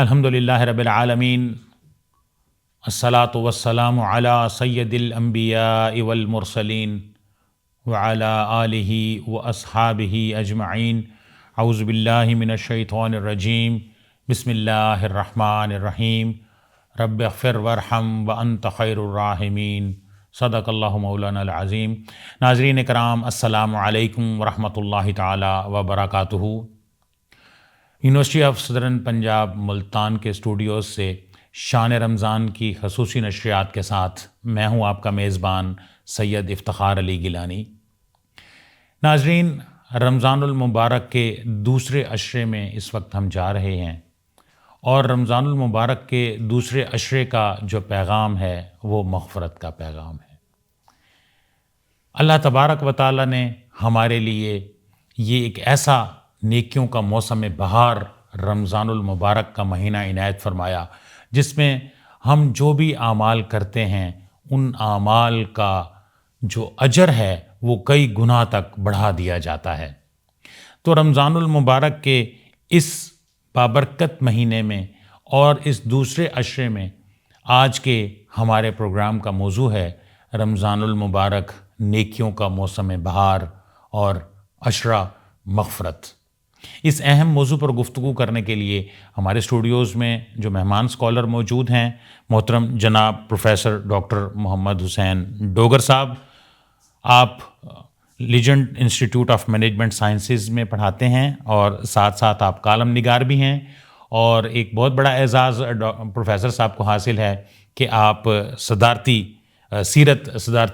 الحمدللہ رب العالمین، الصلاۃ والسلام علی سید الانبیاء والمرسلین وعلی آلہ واصحابہ اجمعین۔ اعوذ باللہ من الشیطان الرجیم، بسم اللہ الرحمن الرحیم۔ رب اغفر وارحم وانت خیر الراحمین، صدق اللہ مولانا العظیم۔ ناظرین کرام، السلام علیکم ورحمۃ اللہ تعالی وبرکاتہ۔ یونیورسٹی آف صدرن پنجاب ملتان کے اسٹوڈیوز سے شان رمضان کی خصوصی نشریات کے ساتھ میں ہوں آپ کا میزبان سید افتخار علی گیلانی۔ ناظرین، رمضان المبارک کے دوسرے عشرے میں اس وقت ہم جا رہے ہیں، اور رمضان المبارک کے دوسرے عشرے کا جو پیغام ہے وہ مغفرت کا پیغام ہے۔ اللہ تبارک و تعالیٰ نے ہمارے لیے یہ ایک ایسا نیکیوں کا موسم بہار رمضان المبارک کا مہینہ عنایت فرمایا، جس میں ہم جو بھی اعمال کرتے ہیں ان اعمال کا جو اجر ہے وہ کئی گنا تک بڑھا دیا جاتا ہے۔ تو رمضان المبارک کے اس بابرکت مہینے میں اور اس دوسرے عشرے میں آج کے ہمارے پروگرام کا موضوع ہے رمضان المبارک، نیکیوں کا موسم بہار اور عشرہ مغفرت۔ اس اہم موضوع پر گفتگو کرنے کے لیے ہمارے اسٹوڈیوز میں جو مہمان اسکالر موجود ہیں، محترم جناب پروفیسر ڈاکٹر محمد حسین ڈوگر صاحب، آپ legend institute of management sciences میں پڑھاتے ہیں اور ساتھ ساتھ آپ کالم نگار بھی ہیں، اور ایک بہت بڑا اعزاز پروفیسر صاحب کو حاصل ہے کہ آپ صدارتی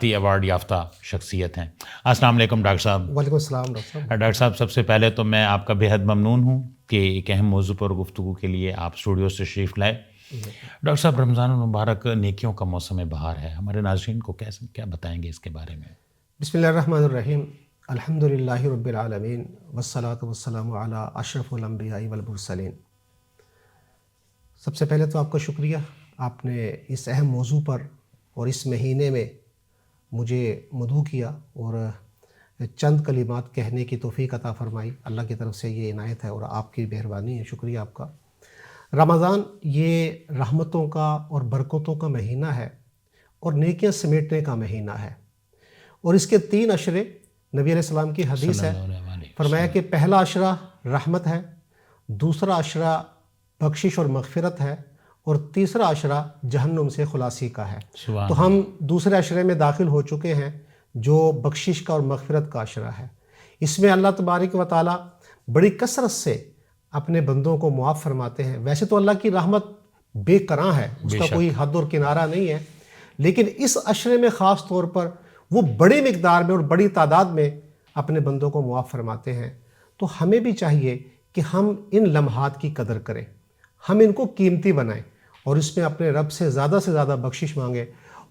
ایوارڈ یافتہ شخصیت ہیں۔ السلام علیکم ڈاکٹر صاحب۔ وعلیکم السلام ڈاکٹر صاحب۔ ڈاکٹر صاحب، سب سے پہلے تو میں آپ کا بے حد ممنون ہوں کہ ایک اہم موضوع پر گفتگو کے لیے آپ اسٹوڈیو سے تشریف لائے۔ ڈاکٹر صاحب، رمضان المبارک نیکیوں کا موسم بہار ہے، ہمارے ناظرین کو کیا بتائیں گے اس کے بارے میں؟ بسم اللہ الرحمن الرحیم، الحمدللہ رب العالمین، والصلاۃ والسلام علی اشرف الانبیاء والمرسلین۔ سب سے پہلے تو آپ کا شکریہ، آپ نے اس اہم موضوع پر اور اس مہینے میں مجھے مدعو کیا اور چند کلمات کہنے کی توفیق عطا فرمائی۔ اللہ کی طرف سے یہ عنایت ہے اور آپ کی مہربانی ہے، شکریہ آپ کا۔ رمضان یہ رحمتوں کا اور برکتوں کا مہینہ ہے اور نیکیاں سمیٹنے کا مہینہ ہے، اور اس کے 3 عشرے نبی علیہ السلام کی حدیث ہے، فرمایا کہ پہلا عشرہ رحمت ہے، دوسرا عشرہ بخشش اور مغفرت ہے، اور تیسرا عشرہ جہنم سے خلاصی کا ہے۔ تو ہم دوسرے عشرے میں داخل ہو چکے ہیں جو بخشش کا اور مغفرت کا عشرہ ہے۔ اس میں اللہ تبارک و تعالیٰ بڑی کثرت سے اپنے بندوں کو معاف فرماتے ہیں۔ ویسے تو اللہ کی رحمت بے کراں ہے، اس کا کوئی حد اور کنارہ نہیں ہے، لیکن اس عشرے میں خاص طور پر وہ بڑی مقدار میں اور بڑی تعداد میں اپنے بندوں کو معاف فرماتے ہیں۔ تو ہمیں بھی چاہیے کہ ہم ان لمحات کی قدر کریں، ہم ان کو قیمتی بنائیں اور اس میں اپنے رب سے زیادہ بخشش مانگیں،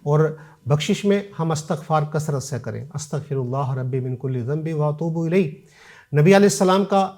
اور بخشش میں ہم استغفار کثرت سے کریں۔ استغفر اللہ ربی من کل ذنب واتوب الیہ۔ نبی علیہ السلام کا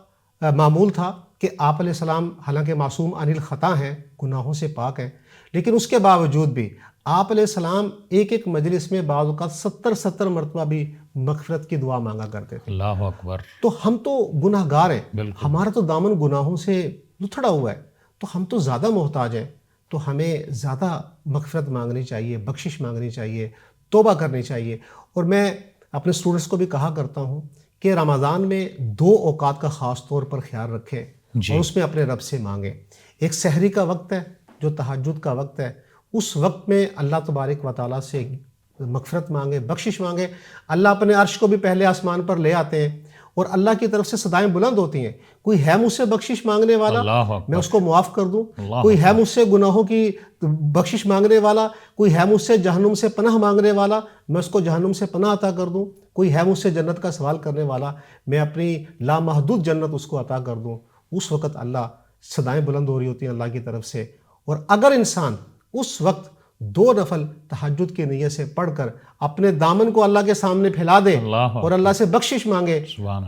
معمول تھا کہ آپ علیہ السلام حالانکہ معصوم عن الخطا ہیں، گناہوں سے پاک ہیں، لیکن اس کے باوجود بھی آپ علیہ السلام ایک مجلس میں بعض اوقات 70 مرتبہ بھی مغفرت کی دعا مانگا کرتے تھے۔ اللہ اکبر۔ تو ہم تو گناہ گار ہیں، ہمارا تو دامن گناہوں سے لتھڑا ہوا ہے، تو ہم تو زیادہ محتاج ہیں، تو ہمیں زیادہ مغفرت مانگنی چاہیے، بخشش مانگنی چاہیے، توبہ کرنی چاہیے۔ اور میں اپنے اسٹوڈنٹس کو بھی کہا کرتا ہوں کہ رمضان میں 2 اوقات کا خاص طور پر خیال رکھیں اور اس میں اپنے رب سے مانگیں۔ ایک سحری کا وقت ہے جو تہجد کا وقت ہے، اس وقت میں اللہ تبارک و تعالیٰ سے مغفرت مانگیں، بخشش مانگیں۔ اللہ اپنے عرش کو بھی پہلے آسمان پر لے آتے ہیں اور اللہ کی طرف سے صدائیں بلند ہوتی ہیں، کوئی ہے مجھ سے بخشش مانگنے والا میں اس کو معاف کر دوں، کوئی ہے مجھ سے گناہوں کی بخشش مانگنے والا، کوئی ہے مجھ سے جہنم سے پناہ مانگنے والا میں اس کو جہنم سے پناہ عطا کر دوں، کوئی ہے مجھ سے جنت کا سوال کرنے والا میں اپنی لامحدود جنت اس کو عطا کر دوں۔ اس وقت اللہ صدائیں بلند ہو رہی ہوتی ہیں اللہ کی طرف سے، اور اگر انسان اس وقت 2 نفل تہجد کی نیت سے پڑھ کر اپنے دامن کو اللہ کے سامنے پھیلا دے اور اللہ سے بخشش مانگے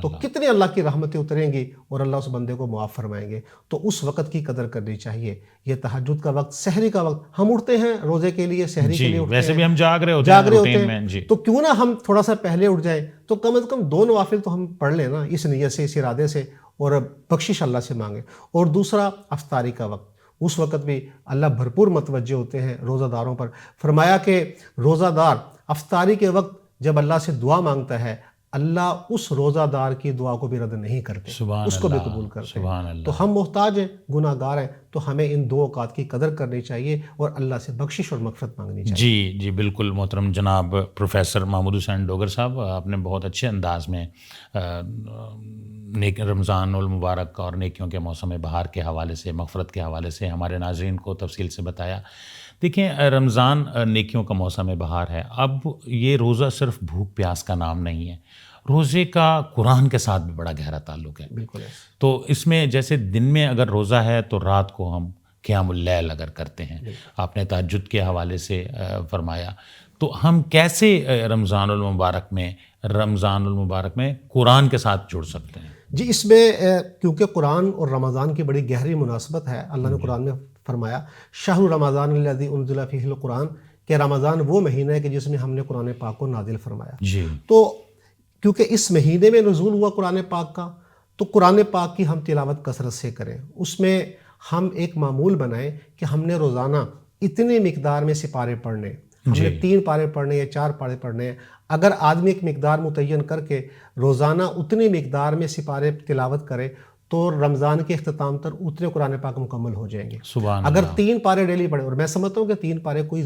تو کتنی اللہ کی رحمتیں اتریں گی اور اللہ اس بندے کو معاف فرمائیں گے۔ تو اس وقت کی قدر کرنی چاہیے۔ یہ تہجد کا وقت، سحری کا وقت، ہم اٹھتے ہیں روزے کے لیے، سحری کے لیے اٹھتے ہیں، ویسے بھی ہم جاگ رہے ہوتے ہیں، تو کیوں نہ ہم تھوڑا سا پہلے اٹھ جائیں، تو کم از کم 2 نوافل تو ہم پڑھ لیں نا، اس نیت سے، اس ارادے سے، اور بخشش اللہ سے مانگیں۔ اور دوسرا افطاری کا وقت، اس وقت بھی اللہ بھرپور متوجہ ہوتے ہیں روزہ داروں پر. فرمایا کہ روزہ دار افطاری کے وقت جب اللہ سے دعا مانگتا ہے اللہ اس روزہ دار کی دعا کو بھی رد نہیں کرتے, اس کو بھی قبول کرتے ہیں. تو ہم محتاج ہیں, گناہ گار ہیں, تو ہمیں ان 2 اوقات کی قدر کرنی چاہیے اور اللہ سے بخشش اور مغفرت مانگنی چاہیے. جی بالکل محترم جناب پروفیسر محمود حسین ڈوگر صاحب, آپ نے بہت اچھے انداز میں رمضان المبارک اور نیکیوں کے موسم بہار کے حوالے سے, مغفرت کے حوالے سے ہمارے ناظرین کو تفصیل سے بتایا. دیکھیں, رمضان نیکیوں کا موسم بہار ہے. اب یہ روزہ صرف بھوک پیاس کا نام نہیں ہے, روزے کا قرآن کے ساتھ بھی بڑا گہرا تعلق ہے. بالکل. تو اس میں جیسے دن میں اگر روزہ ہے تو رات کو ہم قیام اللیل اگر کرتے ہیں, آپ نے تہجد کے حوالے سے فرمایا, تو ہم کیسے رمضان المبارک میں قرآن کے ساتھ جڑ سکتے ہیں؟ جی اس میں کیونکہ قرآن اور رمضان کی بڑی گہری مناسبت ہے. اللہ نے قرآن میں فرمایا شہر رمضان الذی انزل فیہ القرآن, کہ رمضان وہ مہینہ ہے کہ جس میں ہم نے قرآن پاک کو نازل فرمایا. جی تو کیونکہ اس مہینے میں نزول ہوا قرآن پاک کا, تو قرآن پاک کی ہم تلاوت کثرت سے کریں. اس میں ہم ایک معمول بنائیں کہ ہم نے روزانہ اتنی مقدار میں سپارے پڑھنے, ہم نے 3 پارے پڑھنے یا 4 پارے پڑھنے ہیں. اگر آدمی ایک مقدار متعین کر کے روزانہ اتنی مقدار میں سپارے تلاوت کرے تو رمضان کے اختتام تک اتنے قرآن پاک مکمل ہو جائیں گے. سبحان اگر اللہ. 3 پارے ڈیلی پڑھیں, اور میں سمجھتا ہوں کہ 3 پارے کوئی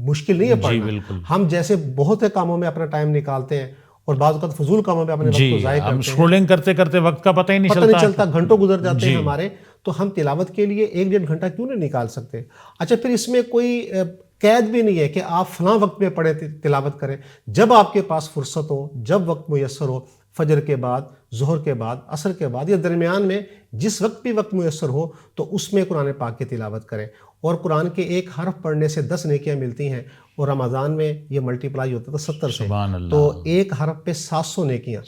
مشکل نہیں ہے پڑھنا. بالکل. ہم جیسے بہت سے کاموں میں اپنا ٹائم نکالتے ہیں اور بعض اوقات فضول کاموں میں اپنے وقت کو ضائع کرتے ہیں, اسکرولنگ کرتے کرتے وقت کا پتہ ہی نہیں چلتا, گھنٹوں گزر جاتے ہیں ہمارے. تو ہم تلاوت کے لیے 1-1.5 گھنٹہ کیوں نہیں نکال سکتے؟ اچھا پھر اس میں کوئی قید بھی نہیں ہے کہ آپ فلاں وقت میں پڑھیں تلاوت کریں. جب آپ کے پاس فرصت ہو, جب وقت میسر ہو, فجر کے بعد, ظہر کے بعد, عصر کے بعد یا درمیان میں جس وقت بھی وقت میسر ہو تو اس میں قرآن پاک کی تلاوت کریں. اور قرآن کے ایک حرف پڑھنے سے 10 نیکیاں ملتی ہیں, اور رمضان میں یہ ملٹیپلائی ہوتا تھا 70 سے, تو ایک حرف پہ 700 نیکیاں.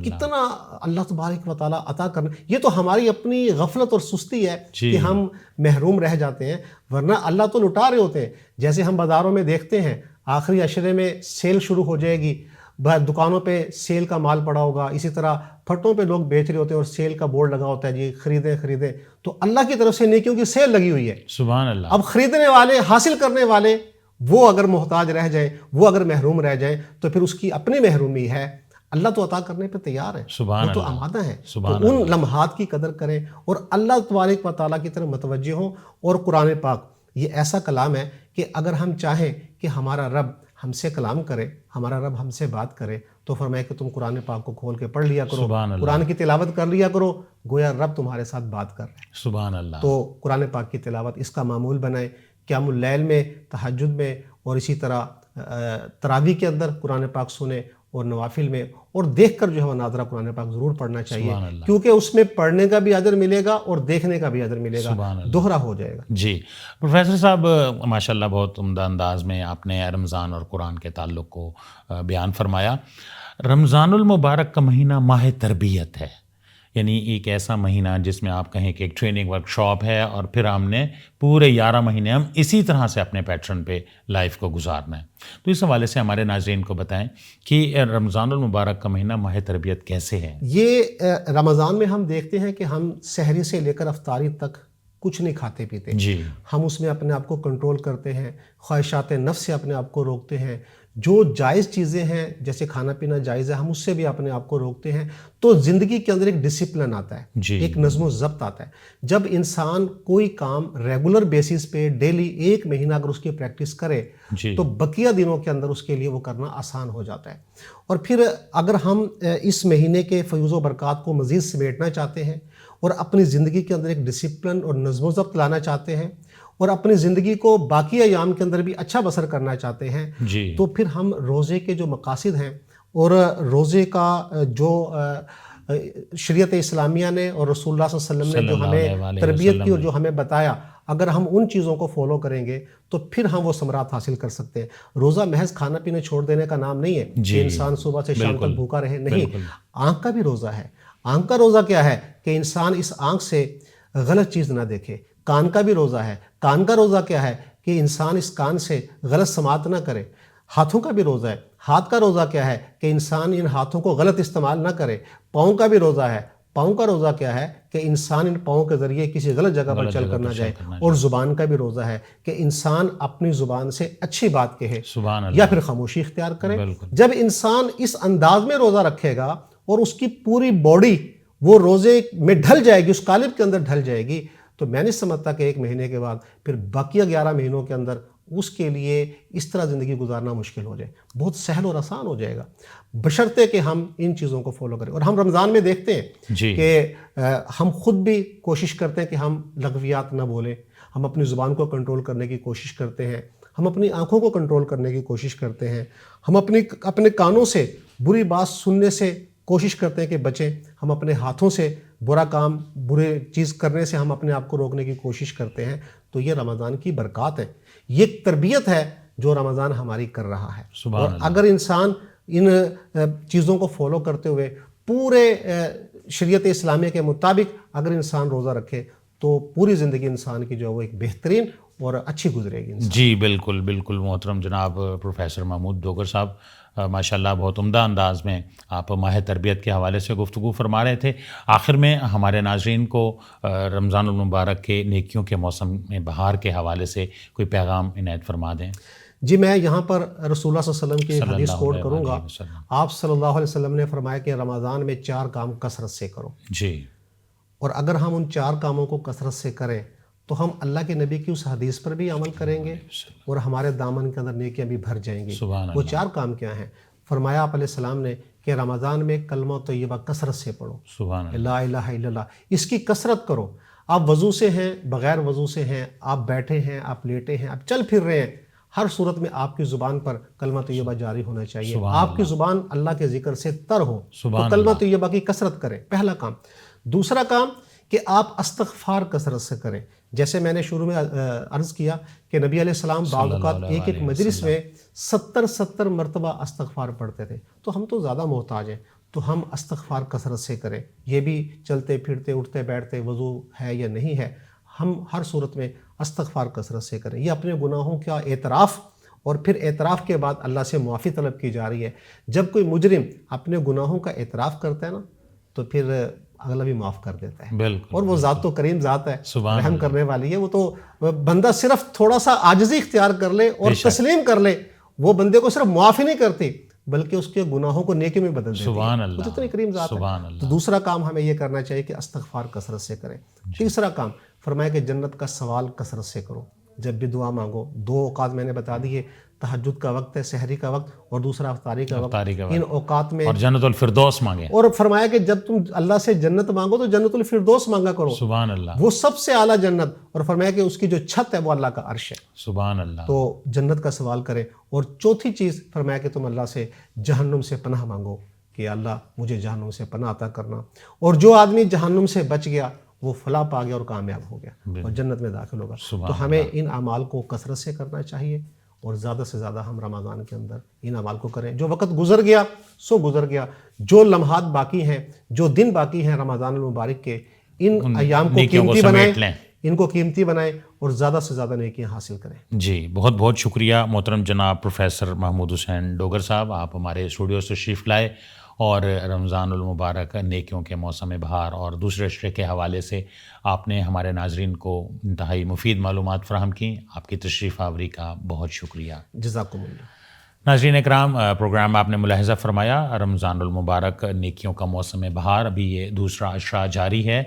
کتنا اللہ تبارک و تعالیٰ عطا کرنا. یہ تو ہماری اپنی غفلت اور سستی ہے کہ ہم محروم رہ جاتے ہیں, ورنہ اللہ تو لٹا رہے ہوتے ہیں. جیسے ہم بازاروں میں دیکھتے ہیں آخری عشرے میں سیل شروع ہو جائے گی, دکانوں پہ سیل کا مال پڑا ہوگا, اسی طرح پھٹوں پہ لوگ بیچ رہے ہوتے ہیں اور سیل کا بورڈ لگا ہوتا ہے جی خریدیں. تو اللہ کی طرف سے نیکیوں کی سیل لگی ہوئی ہے. سبحان اللہ. اب خریدنے والے, حاصل کرنے والے, وہ اگر محتاج رہ جائیں, وہ اگر محروم رہ جائیں تو پھر اس کی اپنی محرومی ہے. اللہ تو عطا کرنے پہ تیار ہے, وہ تو آمادہ ہے. تو ان لمحات کی قدر کریں اور اللہ تبارک و تعالیٰ کی طرف متوجہ ہوں. اور قرآن پاک یہ ایسا کلام ہے کہ اگر ہم چاہیں کہ ہمارا رب ہم سے کلام کرے, ہمارا رب ہم سے بات کرے, تو فرمایا کہ تم قرآن پاک کو کھول کے پڑھ لیا کرو, قرآن کی تلاوت کر لیا کرو, گویا رب تمہارے ساتھ بات کر رہے ہیں. سبحان اللہ. تو قرآن پاک کی تلاوت اس کا معمول بنائیں. قیام اللیل میں, تہجد میں, اور اسی طرح تراویح کے اندر قرآن پاک سنیں, اور نوافل میں, اور دیکھ کر جو ہے وہ ناظرہ قرآن پاک ضرور پڑھنا چاہیے, کیونکہ اس میں پڑھنے کا بھی اجر ملے گا اور دیکھنے کا بھی اجر ملے گا, دوہرا ہو جائے گا. جی پروفیسر صاحب ماشاءاللہ بہت عمدہ انداز میں آپ نے رمضان اور قرآن کے تعلق کو بیان فرمایا. رمضان المبارک کا مہینہ ماہ تربیت ہے, یعنی ایک ایسا مہینہ جس میں آپ کہیں کہ ایک ٹریننگ ورک شاپ ہے, اور پھر ہم نے پورے 11 مہینے ہم اسی طرح سے اپنے پیٹرن پہ لائف کو گزارنا ہے. تو اس حوالے سے ہمارے ناظرین کو بتائیں کہ رمضان المبارک کا مہینہ ماہ تربیت کیسے ہے؟ یہ رمضان میں ہم دیکھتے ہیں کہ ہم سحری سے لے کر افطاری تک کچھ نہیں کھاتے پیتے. جی. ہم اس میں اپنے آپ کو کنٹرول کرتے ہیں, خواہشات نفس سے اپنے آپ کو روکتے ہیں. جو جائز چیزیں ہیں جیسے کھانا پینا جائز ہے, ہم اس سے بھی اپنے آپ کو روکتے ہیں. تو زندگی کے اندر ایک ڈسپلن آتا ہے, ایک نظم و ضبط آتا ہے. جب انسان کوئی کام ریگولر بیسس پہ ڈیلی 1 مہینہ اگر اس کی پریکٹس کرے تو بقیہ دنوں کے اندر اس کے لیے وہ کرنا آسان ہو جاتا ہے. اور پھر اگر ہم اس مہینے کے فیوز و برکات کو مزید سمیٹنا چاہتے ہیں اور اپنی زندگی کے اندر ایک ڈسپلن اور نظم و ضبط لانا چاہتے ہیں اور اپنی زندگی کو باقی ایام کے اندر بھی اچھا بسر کرنا چاہتے ہیں, تو پھر ہم روزے کے جو مقاصد ہیں اور روزے کا جو شریعت اسلامیہ نے اور رسول اللہ صلی اللہ علیہ وسلم نے جو ہمیں تربیت کی اور جو ہمیں بتایا, اگر ہم ان چیزوں کو فالو کریں گے تو پھر ہم وہ ثمرات حاصل کر سکتے ہیں. روزہ محض کھانا پینا چھوڑ دینے کا نام نہیں ہے کہ انسان صبح سے شام تک بھوکا رہے, نہیں. آنکھ کا بھی روزہ ہے. آنکھ کا روزہ کیا ہے کہ انسان اس آنکھ سے غلط چیز نہ دیکھے. کان کا بھی روزہ ہے. کان کا روزہ کیا ہے کہ انسان اس کان سے غلط سماعت نہ کرے. ہاتھوں کا بھی روزہ ہے. ہاتھ کا روزہ کیا ہے کہ انسان ان ہاتھوں کو غلط استعمال نہ کرے. پاؤں کا بھی روزہ ہے. پاؤں کا روزہ کیا ہے کہ انسان ان پاؤں کے ذریعے کسی غلط جگہ پر چل کر نہ جائے، اور زبان کا بھی روزہ ہے کہ انسان اپنی زبان سے اچھی بات کہے یا پھر خاموشی اختیار کرے۔ جب انسان اس انداز میں روزہ رکھے گا اور اس کی پوری باڈی وہ روزے میں ڈھل جائے گی، اس قالب کے اندر ڈھل جائے گی، تو میں نہیں سمجھتا کہ 1 مہینے کے بعد پھر باقی 11 مہینوں کے اندر اس کے لیے اس طرح زندگی گزارنا مشکل ہو جائے، بہت سہل اور آسان ہو جائے گا، بشرطے کہ ہم ان چیزوں کو فالو کریں۔ اور ہم رمضان میں دیکھتے ہیں کہ ہم خود بھی کوشش کرتے ہیں کہ ہم لغویات نہ بولیں، ہم اپنی زبان کو کنٹرول کرنے کی کوشش کرتے ہیں، ہم اپنی آنکھوں کو کنٹرول کرنے کی کوشش کرتے ہیں، ہم اپنے کانوں سے بری بات سننے سے کوشش کرتے ہیں کہ بچیں، ہم اپنے ہاتھوں سے برا کام، برے چیز کرنے سے ہم اپنے آپ کو روکنے کی کوشش کرتے ہیں۔ تو یہ رمضان کی برکات ہے، یہ ایک تربیت ہے جو رمضان ہماری کر رہا ہے۔ اور اگر انسان ان چیزوں کو فالو کرتے ہوئے پورے شریعت اسلامیہ کے مطابق اگر انسان روزہ رکھے تو پوری زندگی انسان کی جو ہے وہ ایک بہترین اور اچھی گزرے گی انسان۔ جی بالکل بالکل محترم جناب پروفیسر محمود ڈوگر صاحب، ماشاءاللہ بہت عمدہ انداز میں آپ ماہ تربیت کے حوالے سے گفتگو فرما رہے تھے۔ آخر میں ہمارے ناظرین کو رمضان المبارک کے نیکیوں کے موسم میں بہار کے حوالے سے کوئی پیغام عنایت فرما دیں۔ جی میں یہاں پر رسول اللہ صلی اللہ علیہ وسلم کی حدیث کوٹ کروں گا۔ آپ صلی اللہ علیہ وسلم نے فرمایا کہ رمضان میں 4 کام کثرت سے کرو۔ جی، اور اگر ہم ان 4 کاموں کو کثرت سے کریں تو ہم اللہ کے نبی کی اس حدیث پر بھی عمل کریں گے اور ہمارے دامن کے اندر نیکیاں بھی بھر جائیں گی۔ وہ 4 کام کیا ہیں؟ فرمایا آپ علیہ السلام نے کہ رمضان میں کلمہ طیبہ کثرت سے پڑھو، سبحان اللہ، لا الہ الا اللہ، اس کی کثرت کرو۔ آپ وضو سے ہیں، بغیر وضو سے ہیں، آپ بیٹھے ہیں، آپ لیٹے ہیں، آپ چل پھر رہے ہیں، ہر صورت میں آپ کی زبان پر کلمہ طیبہ جاری ہونا چاہیے، آپ کی زبان اللہ کے ذکر سے تر ہو، تو کلمہ طیبہ کی کثرت کریں، پہلا کام۔ دوسرا کام کہ آپ استغفار کثرت سے کریں۔ جیسے میں نے شروع میں عرض کیا کہ نبی علیہ السلام بعض اوقات ایک مجلس میں 70 مرتبہ استغفار پڑھتے تھے، تو ہم تو زیادہ محتاج ہیں، تو ہم استغفار کثرت سے کریں۔ یہ بھی چلتے پھرتے اٹھتے بیٹھتے وضو ہے یا نہیں ہے، ہم ہر صورت میں استغفار کثرت سے کریں۔ یہ اپنے گناہوں کا اعتراف، اور پھر اعتراف کے بعد اللہ سے معافی طلب کی جا رہی ہے۔ جب کوئی مجرم اپنے گناہوں کا اعتراف کرتا ہے نا تو پھر اگلا بھی معاف کر دیتا ہے، اور وہ ذات تو کریم ذات ہے، رحم کرنے والی ہے۔ وہ تو بندہ صرف تھوڑا سا عاجزی اختیار کر لے اور تسلیم کر لے، وہ بندے کو صرف معافی نہیں کرتی بلکہ اس کے گناہوں کو نیکی میں بدل دیتی ہے۔ وہ اتنی کریم ذات ہے۔ تو دوسرا کام ہمیں یہ کرنا چاہیے کہ استغفار کثرت سے کریں۔ تیسرا کام فرمایا کہ جنت کا سوال کثرت سے کرو، جب بھی دعا مانگو۔ 2 اوقات میں نے بتا دیے، تہجد کا وقت ہے، سحری کا وقت، اور دوسرا افطاری کا وقت۔ ان اوقات میں اور جنت الفردوس مانگیں، اور فرمایا کہ جب تم اللہ سے جنت مانگو تو جنت الفردوس مانگا کرو، سبحان اللہ، وہ سب سے اعلیٰ جنت، اور فرمایا کہ اس کی جو چھت ہے وہ اللہ کا عرش ہے، سبحان اللہ۔ تو جنت کا سوال کریں۔ اور چوتھی چیز فرمایا کہ تم اللہ سے جہنم سے پناہ مانگو کہ اللہ مجھے جہنم سے پناہ عطا کرنا، اور جو آدمی جہنم سے بچ گیا وہ فلاح پا گیا اور کامیاب ہو گیا اور جنت میں داخل ہوگا۔ تو ہمیں ان اعمال کو کثرت سے کرنا چاہیے، اور زیادہ سے زیادہ ہم رمضان کے اندر ان اعمال کو کریں۔ جو وقت گزر گیا سو گزر گیا، جو لمحات باقی ہیں، جو دن باقی ہیں رمضان المبارک کے، ان ایام کو قیمتی بنائیں، ان کو قیمتی بنائیں اور زیادہ سے زیادہ نیکیاں حاصل کریں۔ جی بہت بہت شکریہ محترم جناب پروفیسر محمود حسین ڈوگر صاحب، آپ ہمارے اسٹوڈیو سے تشریف لائے اور رمضان المبارک، نیکیوں کے موسم بہار اور دوسرے عشرے کے حوالے سے آپ نے ہمارے ناظرین کو انتہائی مفید معلومات فراہم کی۔ آپ کی تشریف آوری کا بہت شکریہ، جزاکم اللہ۔ ناظرین اکرام، پروگرام آپ نے ملاحظہ فرمایا، رمضان المبارک نیکیوں کا موسم بہار، ابھی یہ دوسرا عشرہ جاری ہے،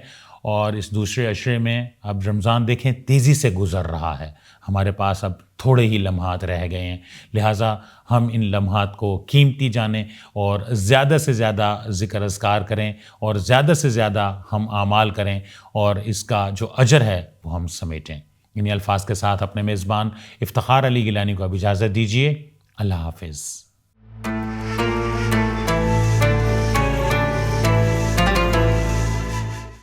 اور اس دوسرے عشرے میں اب رمضان دیکھیں تیزی سے گزر رہا ہے، ہمارے پاس اب تھوڑے ہی لمحات رہ گئے ہیں، لہٰذا ہم ان لمحات کو قیمتی جانیں اور زیادہ سے زیادہ ذکر اذکار کریں، اور زیادہ سے زیادہ ہم اعمال کریں، اور اس کا جو اجر ہے وہ ہم سمیٹیں۔ انہی الفاظ کے ساتھ اپنے میزبان افتخار علی گیلانی کو اب اجازت دیجیے، اللہ حافظ۔